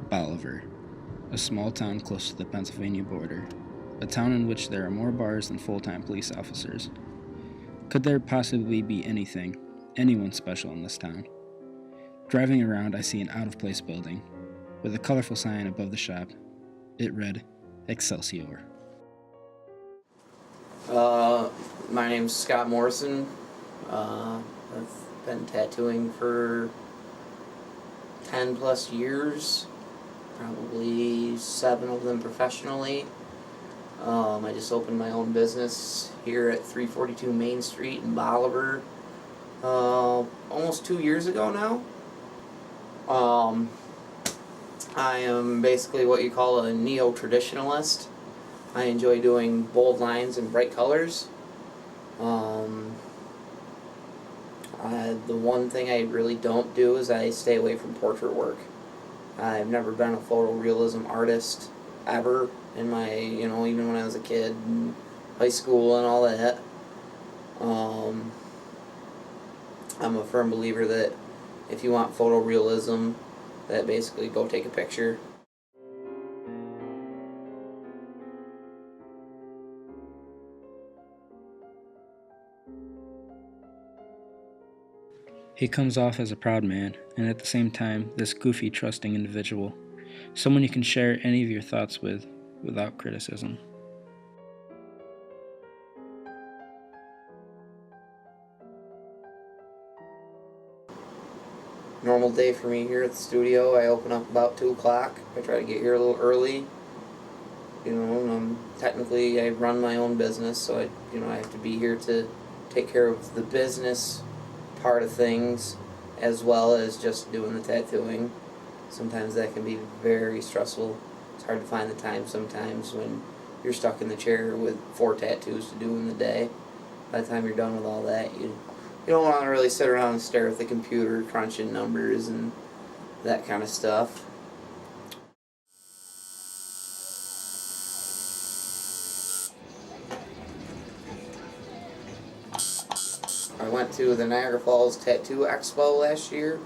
Bolivar, a small town close to the Pennsylvania border, a town in which there are more bars than full-time police officers. Could there possibly be anyone special in this town? Driving around, I see an out-of-place building with a colorful sign above the shop. It read, Excelsior. My name's Scott Morrison. I've been tattooing for 10 plus years, probably 7 of them professionally. I just opened my own business here at 342 Main Street in Bolivar almost 2 years ago now. I am basically what you call a neo-traditionalist. I enjoy doing bold lines and bright colors. The one thing I really don't do is I stay away from portrait work. I've never been a photorealism artist ever in my, even when I was a kid in high school and all that. I'm a firm believer that if you want photorealism, that basically go take a picture. He comes off as a proud man, and at the same time, this goofy, trusting individual. Someone you can share any of your thoughts with without criticism. Normal day for me here at the studio. I open up about 2 o'clock. I try to get here a little early. Technically I run my own business, so I have to be here to take care of the business part of things as well as just doing the tattooing. Sometimes that can be very stressful. It's hard to find the time sometimes when you're stuck in the chair with 4 tattoos to do in the day. By the time you're done with all that, you don't want to really sit around and stare at the computer crunching numbers and that kind of stuff. I went to the Niagara Falls Tattoo Expo last year.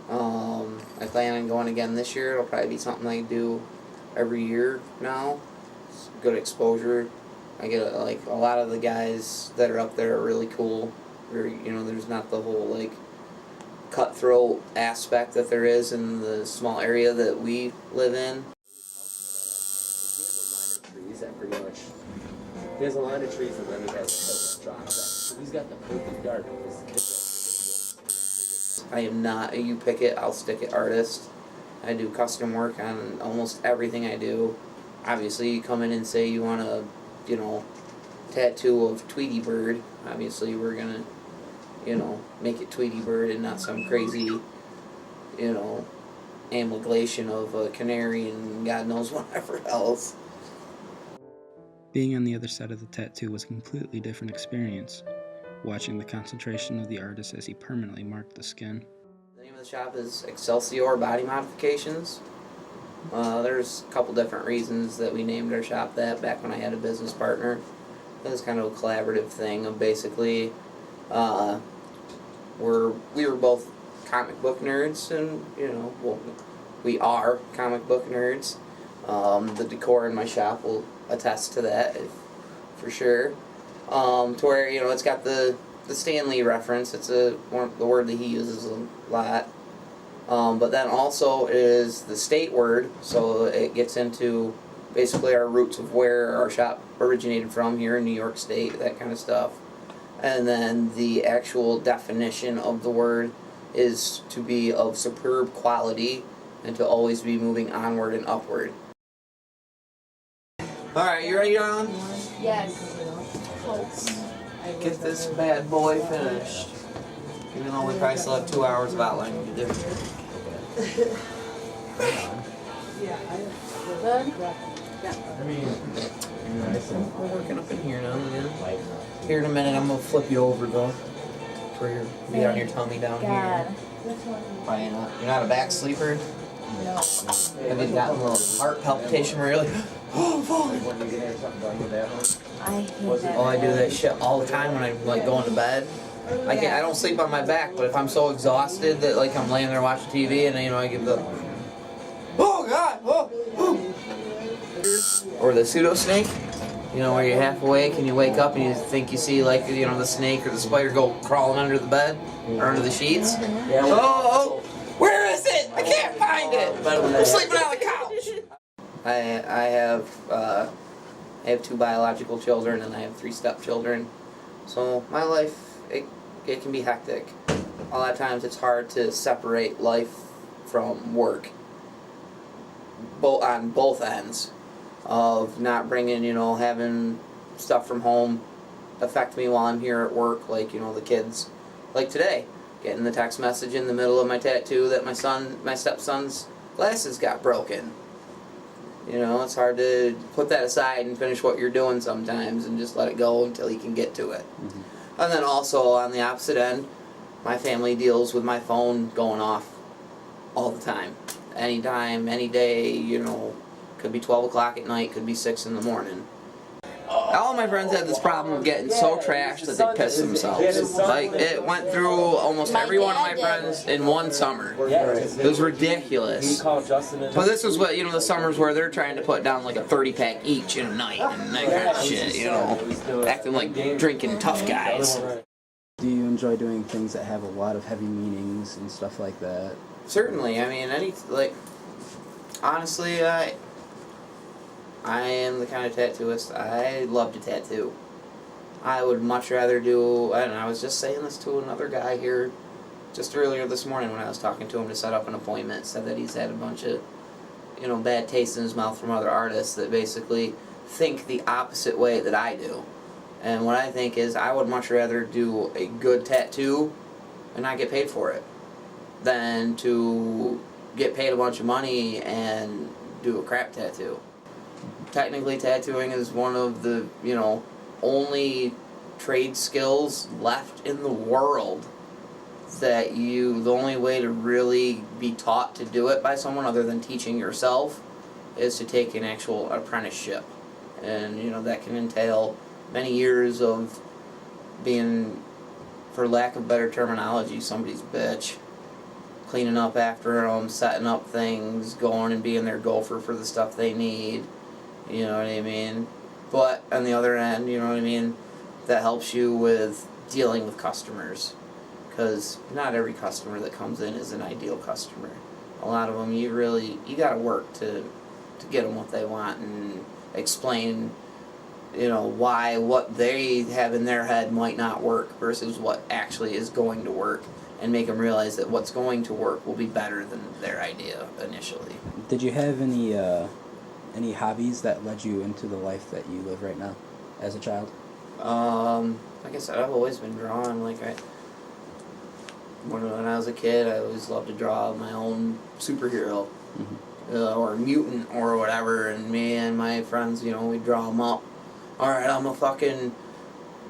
I plan on going again this year. It'll probably be something I do every year now. It's good exposure. I get a lot of the guys that are up there are really cool. There's not the whole cutthroat aspect that there is in the small area that we live in. He has a line of trees and then he has a drop. So he's got the perfect garden. I am not a you pick it, I'll stick it artist. I do custom work on almost everything I do. Obviously, you come in and say you want a, tattoo of Tweety Bird. Obviously, we're gonna, make it Tweety Bird and not some crazy, amalgamation of a canary and God knows whatever else. Being on the other side of the tattoo was a completely different experience, watching the concentration of the artist as he permanently marked the skin. The name of the shop is Excelsior Body Modifications. There's a couple different reasons that we named our shop that back when I had a business partner. It was kind of a collaborative thing of basically we were both comic book nerds, and we are comic book nerds. The decor in my shop will attest to that for sure. To where it's got the Stan Lee reference. It's the word that he uses a lot. But then also is the state word, so it gets into basically our roots of where our shop originated from here in New York State, that kind of stuff. And then the actual definition of the word is to be of superb quality and to always be moving onward and upward. Alright, you ready, Don? Yes. Get this bad boy finished. Even though we probably still have 2 hours of outlining to do. Good? We're working up in here now and then. Here in a minute, I'm going to flip you over though. For your, be on your tummy down here. Why not? You're not a back sleeper? No. Have you gotten a little heart palpitation where you're like, oh, fuck. I hate that. Oh, I do that shit all the time when I'm going to bed. I don't sleep on my back, but if I'm so exhausted that I'm laying there watching TV and I give the, oh oh God, oh. Or the pseudo snake, you know, where you're half awake and you wake up and you think you see, like, you know, the snake or the spider go crawling under the bed or under the sheets. Oh, where is it? I can't find it. I'm sleeping on the couch. I have 2 biological children and I have 3 stepchildren. So my life, it can be hectic. A lot of times it's hard to separate life from work. On both ends of not bringing, you know, having stuff from home affect me while I'm here at work, like, you know, the kids. Like today, getting the text message in the middle of my tattoo that my stepson's glasses got broken. You know, it's hard to put that aside and finish what you're doing sometimes and just let it go until you can get to it. Mm-hmm. And then also on the opposite end, my family deals with my phone going off all the time. Anytime, any day, you know, could be 12 o'clock at night, could be 6 in the morning. All my friends had this problem of getting so trashed that they pissed themselves. Like, it went through almost every one of my friends in one summer. It was ridiculous. But this was what, you know, the summers where they're trying to put down like a 30-pack each in a night and that kind of shit, you know. Acting like drinking tough guys. Do you enjoy doing things that have a lot of heavy meanings and stuff like that? Certainly. I mean, honestly, I am the kind of tattooist. I love to tattoo. I would much rather do, I don't know, I was just saying this to another guy here just earlier this morning when I was talking to him to set up an appointment. Said that he's had a bunch of, you know, bad taste in his mouth from other artists that basically think the opposite way that I do. And what I think is I would much rather do a good tattoo and not get paid for it than to get paid a bunch of money and do a crap tattoo. Technically, tattooing is one of the, you know, only trade skills left in the world that the only way to really be taught to do it by someone other than teaching yourself is to take an actual apprenticeship. And, you know, that can entail many years of being, for lack of better terminology, somebody's bitch. Cleaning up after them, setting up things, going and being their gopher for the stuff they need. You know what I mean? But on the other end, you know what I mean, that helps you with dealing with customers. Because not every customer that comes in is an ideal customer. A lot of them, you gotta work to get them what they want and explain, you know, why what they have in their head might not work versus what actually is going to work. And make them realize that what's going to work will be better than their idea initially. Did you have any hobbies that led you into the life that you live right now as a child? Like I said, I've always been drawing. Like when I was a kid, I always loved to draw my own superhero, or mutant or whatever. And me and my friends, you know, we'd draw them up. All right, I'm a fucking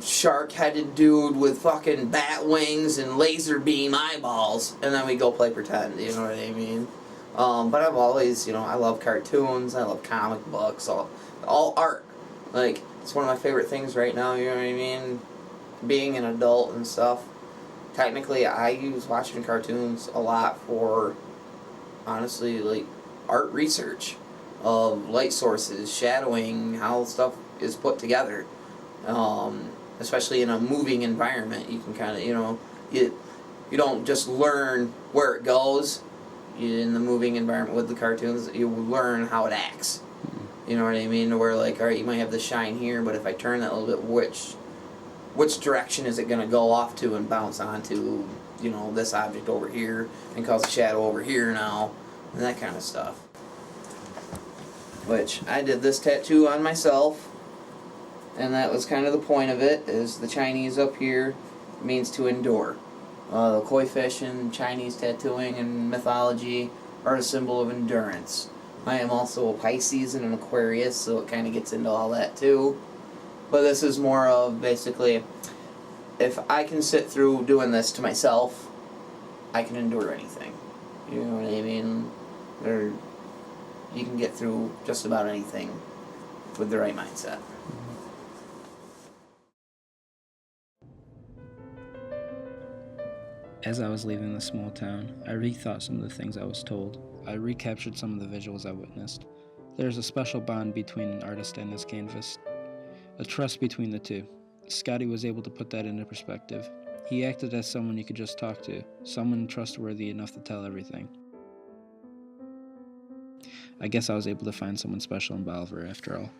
shark-headed dude with fucking bat wings and laser beam eyeballs, and then we go play pretend, you know what I mean? But I've always, you know, I love cartoons, I love comic books, all art. Like, it's one of my favorite things right now, you know what I mean? Being an adult and stuff. Technically, I use watching cartoons a lot for, honestly, like, art research of light sources, shadowing, how stuff is put together. Especially in a moving environment, you can kind of, you know, you don't just learn where it goes. In the moving environment with the cartoons, you learn how it acts. You know what I mean? Where, like, all right, you might have the shine here, but if I turn that a little bit, which direction is it going to go off to and bounce onto, you know, this object over here and cause a shadow over here now, and that kind of stuff. Which, I did this tattoo on myself. And that was kind of the point of it, is the Chinese up here means to endure. The koi fish in Chinese tattooing and mythology are a symbol of endurance. I am also a Pisces and an Aquarius, so it kind of gets into all that too. But this is more of basically, if I can sit through doing this to myself, I can endure anything. You know what I mean? You can get through just about anything with the right mindset. As I was leaving the small town, I rethought some of the things I was told. I recaptured some of the visuals I witnessed. There's a special bond between an artist and his canvas, a trust between the two. Scotty was able to put that into perspective. He acted as someone you could just talk to, someone trustworthy enough to tell everything. I guess I was able to find someone special in Bolivar after all.